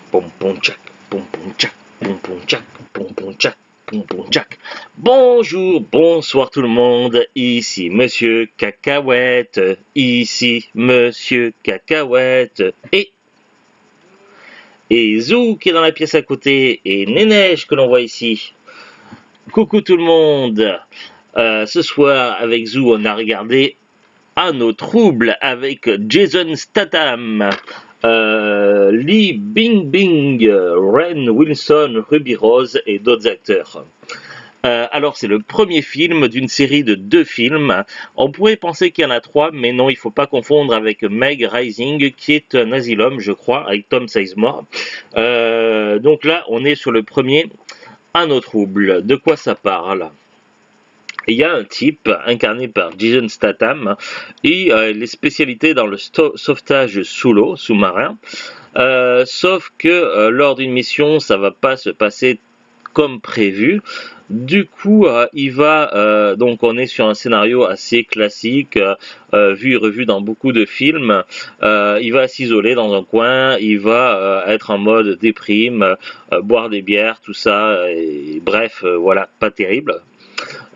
Pom pom tchac, pom pom tchac, pom pom tchac, pom pom tchac, pom pom tchac. Bonjour, bonsoir tout le monde, ici Monsieur Cacahuète, ici Monsieur Cacahuète, et Zou qui est dans la pièce à côté, et Nénèche que l'on voit ici. Coucou tout le monde. Ce soir avec Zou on a regardé À nos troubles avec Jason Statham, Lee Bing, Ren Wilson, Ruby Rose et d'autres acteurs. Alors c'est le premier film d'une série de 2 films. On pourrait penser qu'il y en a 3, mais non, il ne faut pas confondre avec Meg Rising, qui est un asylum, je crois, avec Tom Sizemore. Donc là, on est sur le premier, À nos troubles. De quoi ça parle ? Il y a un type incarné par Jason Statham et les spécialités dans le sauvetage sous l'eau, sous-marin. Sauf que lors d'une mission, ça va pas se passer comme prévu. Du coup, il va donc on est sur un scénario assez classique, vu et revu dans beaucoup de films. Il va s'isoler dans un coin, il va être en mode déprime, boire des bières, tout ça. Et, bref, voilà, pas terrible.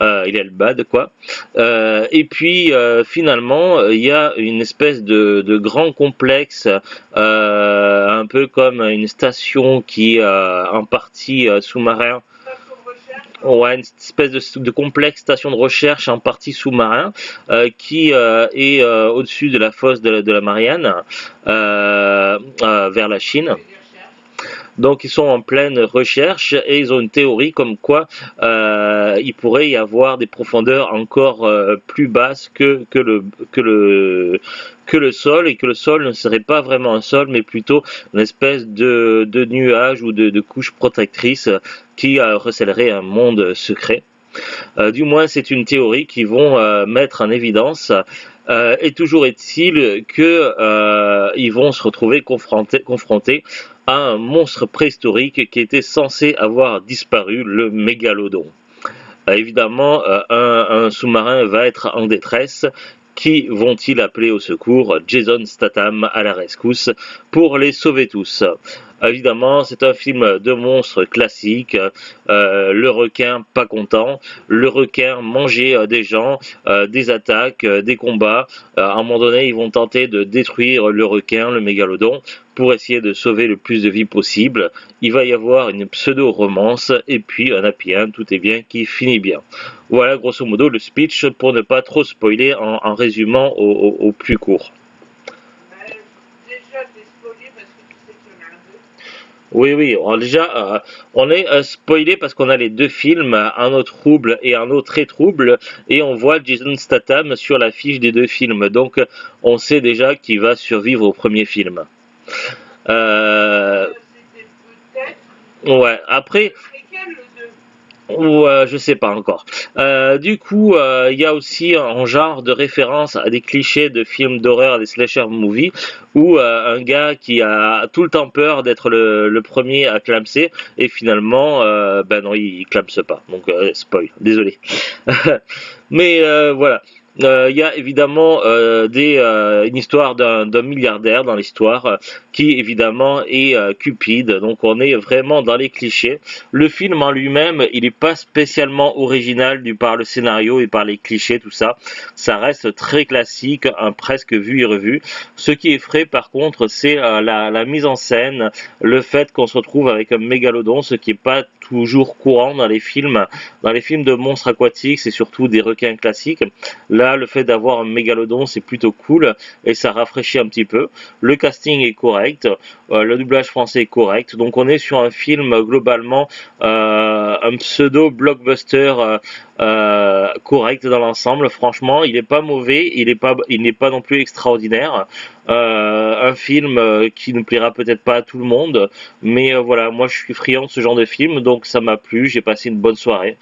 Il est le bad quoi. Et puis finalement il y a une espèce de grand complexe, un peu comme une station qui est en partie sous-marin. Ouais, une espèce de complexe station de recherche en partie sous-marin qui est au-dessus de la fosse de la Marianne, vers la Chine. Donc ils sont en pleine recherche et ils ont une théorie comme quoi il pourrait y avoir des profondeurs encore plus basses que le sol, et que le sol ne serait pas vraiment un sol mais plutôt une espèce de nuage ou de couche protectrice qui recèlerait un monde secret. Du moins c'est une théorie qu'ils vont mettre en évidence. Et toujours est-il que ils vont se retrouver confrontés à un monstre préhistorique qui était censé avoir disparu, le mégalodon. Évidemment, un sous-marin va être en détresse. Qui vont-ils appeler au secours? Jason Statham à la rescousse pour les sauver tous. Évidemment, c'est un film de monstre classique, le requin pas content, le requin manger des gens, des attaques, des combats. À un moment donné, ils vont tenter de détruire le requin, le mégalodon, pour essayer de sauver le plus de vies possible. Il va y avoir une pseudo-romance et puis un happy end, tout est bien qui finit bien. Voilà grosso modo le speech pour ne pas trop spoiler en résumant au plus court. Oui, déjà, on est spoilé parce qu'on a les 2 films, un autre trouble et un autre très trouble, et on voit Jason Statham sur l'affiche des 2 films, donc on sait déjà qu'il va survivre au premier film. Ouais, après... je sais pas encore. Du coup, il y a aussi un genre de référence à des clichés de films d'horreur, des slasher movies, où un gars qui a tout le temps peur d'être le premier à clamser, et finalement, ben non, il clamse pas. Donc, spoil, désolé. Mais voilà. Il y a évidemment une histoire d'un milliardaire dans l'histoire qui évidemment est Cupid, donc on est vraiment dans les clichés. Le film en lui-même, il n'est pas spécialement original du par le scénario et par les clichés, tout ça. Ça reste très classique, presque vu et revu. Ce qui est frais par contre, c'est la mise en scène, le fait qu'on se retrouve avec un mégalodon, ce qui n'est pas toujours courant dans les films. Dans les films de monstres aquatiques, c'est surtout des requins classiques. Là, le fait d'avoir un mégalodon, c'est plutôt cool et ça rafraîchit un petit peu. Le casting est correct, le doublage français est correct. Donc on est sur un film globalement un pseudo blockbuster correct dans l'ensemble. Franchement, il n'est pas mauvais, il n'est pas non plus extraordinaire. Un film qui ne plaira peut-être pas à tout le monde, mais voilà, moi je suis friand de ce genre de film, donc ça m'a plu, j'ai passé une bonne soirée.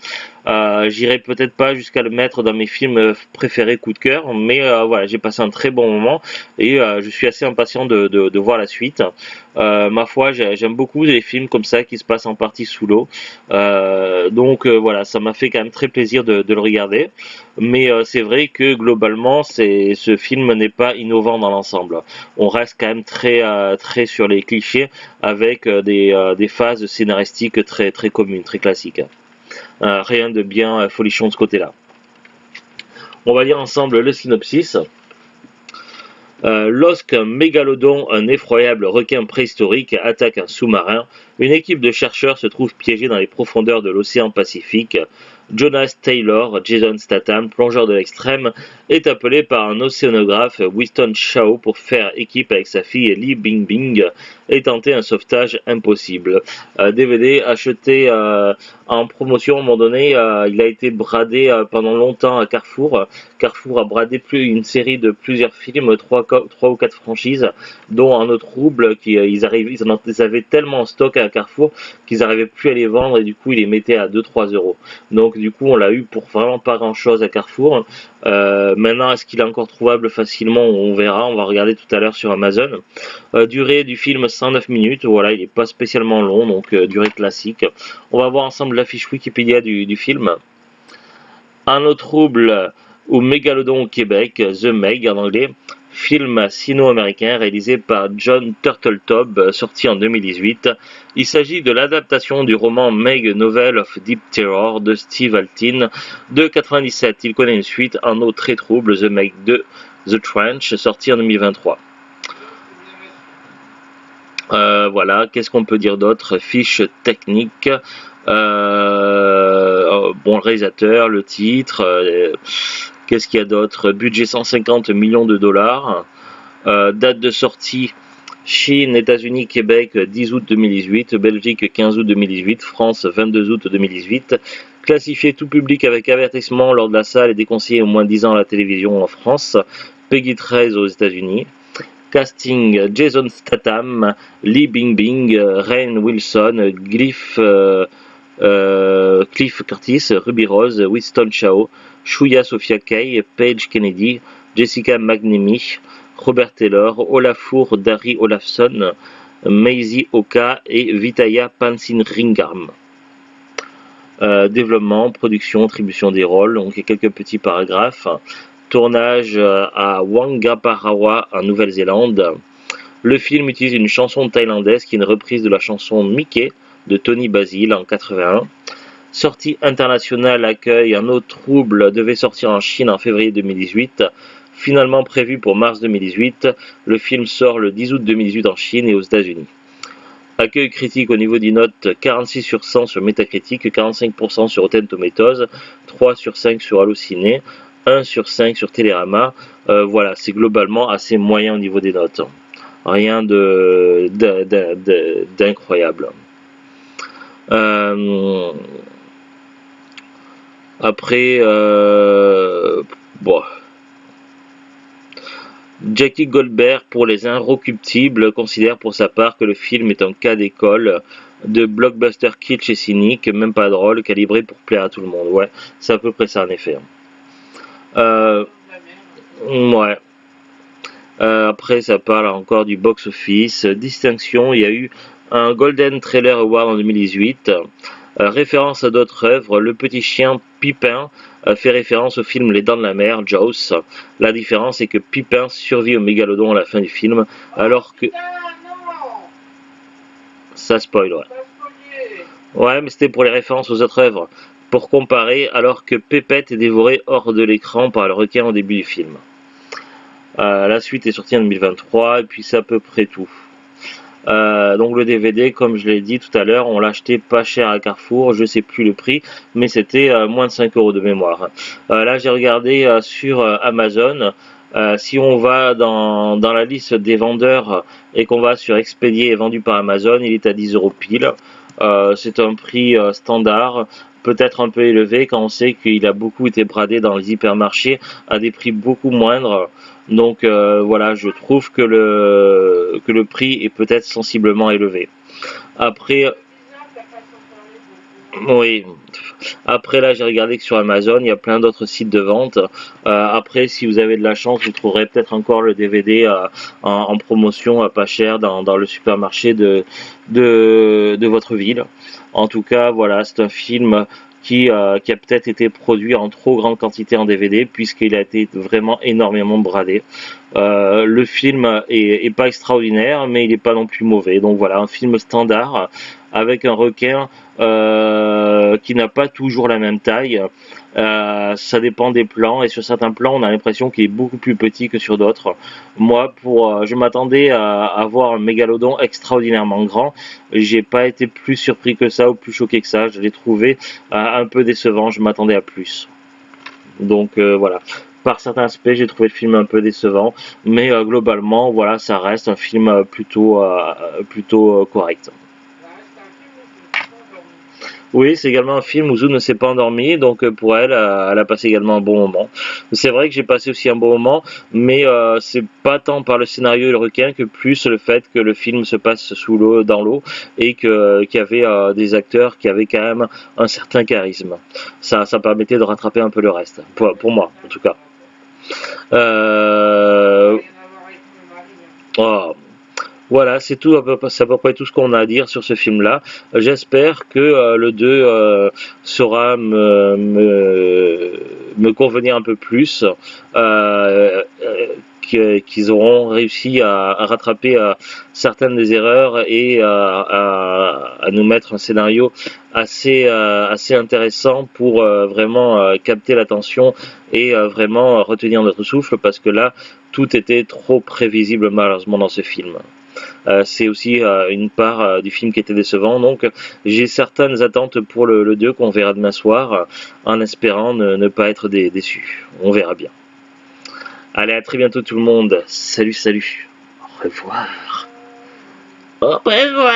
J'irai peut-être pas jusqu'à le mettre dans mes films préférés coup de cœur, mais voilà, j'ai passé un très bon moment et je suis assez impatient de voir la suite. Ma foi, j'aime beaucoup les films comme ça qui se passent en partie sous l'eau. Donc voilà, ça m'a fait quand même très plaisir de le regarder. Mais c'est vrai que globalement, ce film n'est pas innovant dans l'ensemble. On reste quand même très sur les clichés avec des phases scénaristiques très communes, très classiques. Rien de bien folichon de ce côté-là. On va lire ensemble le synopsis. Lorsqu'un mégalodon, un effroyable requin préhistorique, attaque un sous-marin, une équipe de chercheurs se trouve piégée dans les profondeurs de l'océan Pacifique. Jonas Taylor, Jason Statham, plongeur de l'extrême, est appelé par un océanographe, Winston Chao, pour faire équipe avec sa fille Li Bingbing et tenter un sauvetage impossible. DVD acheté en promotion à un moment donné, il a été bradé pendant longtemps à Carrefour. Carrefour a bradé une série de plusieurs films, trois ou quatre franchises, dont Un autre trouble, ils avaient tellement en stock à Carrefour qu'ils n'arrivaient plus à les vendre et du coup ils les mettaient à 2-3 euros. Donc du coup on l'a eu pour vraiment pas grand chose à Carrefour. Maintenant est-ce qu'il est encore trouvable facilement? On verra, on va regarder tout à l'heure sur Amazon. Durée du film 109 minutes, voilà, il n'est pas spécialement long, donc durée classique. On va voir ensemble la fiche Wikipédia du film. Un autre trouble ou Mégalodon au Québec, The Meg en anglais, film sino-américain réalisé par John Turteltaub, sorti en 2018. Il s'agit de l'adaptation du roman Meg Novel of Deep Terror de Steve Altin de 1997. Il connaît une suite, un autre très trouble, The Meg 2, The Trench, sorti en 2023. Voilà, qu'est-ce qu'on peut dire d'autre? Fiche technique. Bon, le réalisateur, le titre, qu'est-ce qu'il y a d'autre? Budget 150 millions de dollars. Date de sortie Chine, États-Unis, Québec 10 août 2018, Belgique 15 août 2018, France 22 août 2018. Classifié tout public avec avertissement lors de la salle et déconseillé au moins 10 ans à la télévision en France. Peggy 13 aux États-Unis. Casting Jason Statham, Li Bingbing, Rainn Wilson, Cliff Curtis, Ruby Rose, Winston Chao, Shuya Sophia Kay, Paige Kennedy, Jessica McNamee, Robert Taylor, Olafur Dari Olafsson, Maisie Oka et Vitaya Pansinringam. Développement, production, attribution des rôles, donc il y a quelques petits paragraphes. Tournage à Wangaparaoa en Nouvelle-Zélande. Le film utilise une chanson thaïlandaise qui est une reprise de la chanson Mickey de Tony Basil en 81. Sortie internationale accueille Un autre trouble devait sortir en Chine en février 2018. Finalement prévu pour mars 2018, le film sort le 10 août 2018 en Chine et aux États-Unis. Accueil critique au niveau des notes 46 sur 100 sur Metacritic, 45% sur Rotten Tomatoes, 3 sur 5 sur Allociné, 1 sur 5 sur Télérama. Voilà, c'est globalement assez moyen au niveau des notes. Rien d'incroyable. Après, bon. Jackie Goldberg, pour Les Inrecuptibles, considère pour sa part que le film est un cas d'école de blockbuster kitsch et cynique, même pas drôle, calibré pour plaire à tout le monde. Ouais, c'est à peu près ça en effet. Ouais. Après, ça parle encore du box-office. Distinction, il y a eu un Golden Trailer Award en 2018. Référence à d'autres œuvres, Le Petit Chien Pipin fait référence au film Les Dents de la Mer, Jaws. La différence est que Pipin survit au mégalodon à la fin du film, alors que... Ça spoil, ouais. Ouais, mais c'était pour les références aux autres œuvres. Pour comparer, alors que Pépette est dévoré hors de l'écran par le requin au début du film. La suite est sortie en 2023, et puis c'est à peu près tout. Donc le DVD, comme je l'ai dit tout à l'heure, on l'a acheté pas cher à Carrefour, je sais plus le prix, mais c'était moins de 5 euros de mémoire. Là j'ai regardé sur Amazon, si on va dans la liste des vendeurs et qu'on va sur expédié et vendu par Amazon, il est à 10 euros pile. C'est un prix standard, peut-être un peu élevé quand on sait qu'il a beaucoup été bradé dans les hypermarchés à des prix beaucoup moindres. Donc voilà, je trouve que le prix est peut-être sensiblement élevé. Après, Oui. Après là, j'ai regardé que sur Amazon, il y a plein d'autres sites de vente. Après, si vous avez de la chance, vous trouverez peut-être encore le DVD en promotion à pas cher dans le supermarché de votre ville. En tout cas, voilà, c'est un film qui a peut-être été produit en trop grande quantité en DVD puisqu'il a été vraiment énormément bradé. Le film est pas extraordinaire, mais il n'est pas non plus mauvais. Donc voilà, un film standard avec un requin qui n'a pas toujours la même taille. Ça dépend des plans et sur certains plans on a l'impression qu'il est beaucoup plus petit que sur d'autres. Moi je m'attendais à voir un mégalodon extraordinairement grand. J'ai pas été plus surpris que ça ou plus choqué que ça. Je l'ai trouvé un peu décevant. Je m'attendais à plus. Donc voilà. Par certains aspects, j'ai trouvé le film un peu décevant, mais globalement, voilà, ça reste un film plutôt correct. Oui, c'est également un film où Zou ne s'est pas endormi, donc pour elle, elle a passé également un bon moment. C'est vrai que j'ai passé aussi un bon moment, mais c'est pas tant par le scénario et le requin que plus le fait que le film se passe sous l'eau, dans l'eau, et qu'il y avait des acteurs qui avaient quand même un certain charisme. Ça permettait de rattraper un peu le reste, pour moi en tout cas. Euh, oh, voilà, c'est tout, c'est à peu près tout ce qu'on a à dire sur ce film-là. J'espère que le 2 saura me convenir un peu plus, qu'ils auront réussi à rattraper certaines des erreurs et à nous mettre un scénario assez intéressant pour vraiment capter l'attention et vraiment retenir notre souffle parce que là, tout était trop prévisible malheureusement dans ce film. C'est aussi une part du film qui était décevant. Donc j'ai certaines attentes pour le 2 qu'on verra demain soir, en espérant ne pas être déçu. On verra bien. Allez, à très bientôt tout le monde. Salut, salut. Au revoir. Au revoir.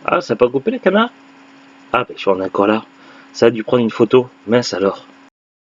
Ah, ça n'a pas coupé les canards? Ah, ben je suis encore là. Ça a dû prendre une photo. Mince alors.